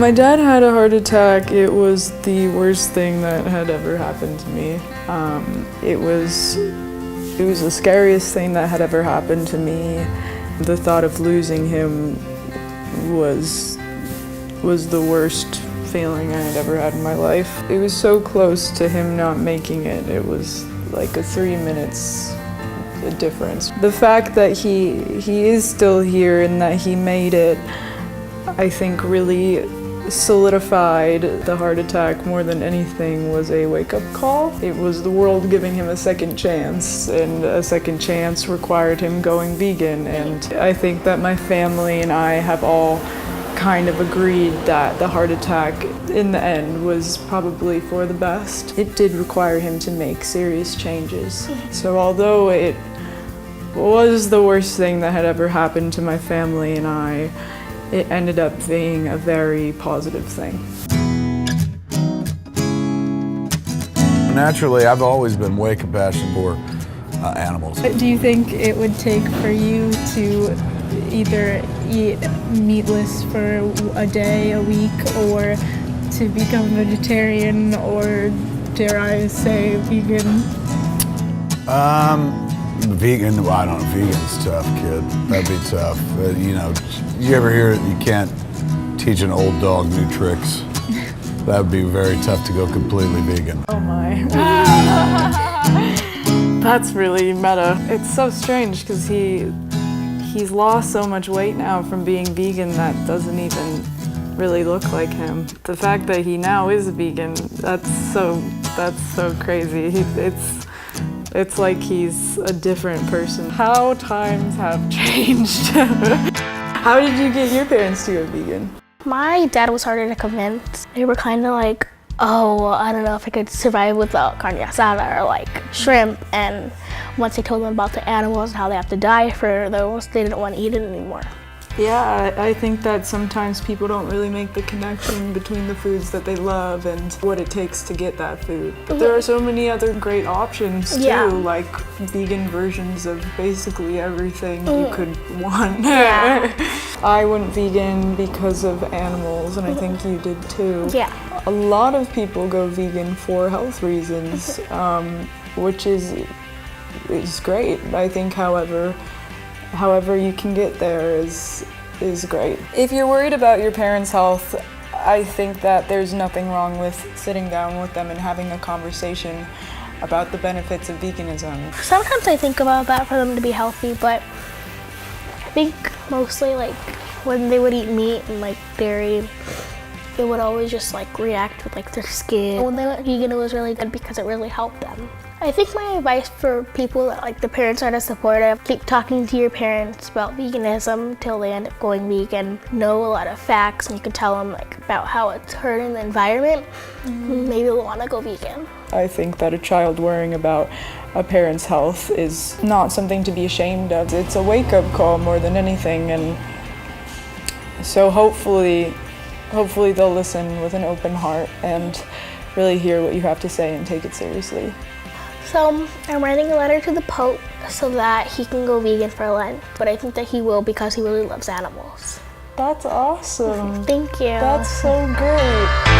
my dad had a heart attack. It was the worst thing that had ever happened to me. It was the scariest thing that had ever happened to me. The thought of losing him was the worst feeling I had ever had in my life. It was so close to him not making it. It was like a 3 minutes difference. The fact that he is still here and that he made it, I think really solidified the heart attack more than anything. Was a wake-up call. It was the world giving him a second chance, and a second chance required him going vegan. And I think that my family and I have all kind of agreed that the heart attack in the end was probably for the best. It did require him to make serious changes. So although it was the worst thing that had ever happened to my family and I, it ended up being a very positive thing. Naturally, I've always been way compassionate for animals. Do you think it would take for you to either eat meatless for a day, a week, or to become vegetarian, or dare I say vegan? Vegan, well, I don't know, vegan's tough, kid. That'd be tough. You know, you ever hear that you can't teach an old dog new tricks? That would be very tough to go completely vegan. Oh my. That's really meta. It's so strange because he's lost so much weight now from being vegan that doesn't even really look like him. The fact that he now is vegan, that's so crazy. It's like he's a different person. How times have changed. How did you get your parents to go vegan? My dad was harder to convince. They were kind of like, oh, I don't know if I could survive without carne asada or like shrimp. And once I told them about the animals and how they have to die for those, they didn't want to eat it anymore. Yeah, I think that sometimes people don't really make the connection between the foods that they love and what it takes to get that food. But there are so many other great options too, like vegan versions of basically everything you could want. Yeah. I went vegan because of animals, and I think you did too. Yeah. A lot of people go vegan for health reasons, which is great. I think, however you can get there is great. If you're worried about your parents' health, I think that there's nothing wrong with sitting down with them and having a conversation about the benefits of veganism. Sometimes I think about that for them to be healthy, but I think mostly like when they would eat meat and like dairy, they would always just like react with like their skin. When they went vegan, it was really good because it really helped them. I think my advice for people that like the parents aren't as supportive, keep talking to your parents about veganism till they end up going vegan. Know a lot of facts, and you can tell them like about how it's hurting the environment. Maybe they'll want to go vegan. I think that a child worrying about a parent's health is not something to be ashamed of. It's a wake-up call more than anything, and so hopefully they'll listen with an open heart and really hear what you have to say and take it seriously. So I'm writing a letter to the Pope so that he can go vegan for Lent, but I think that he will because he really loves animals. That's awesome. Thank you. That's so great.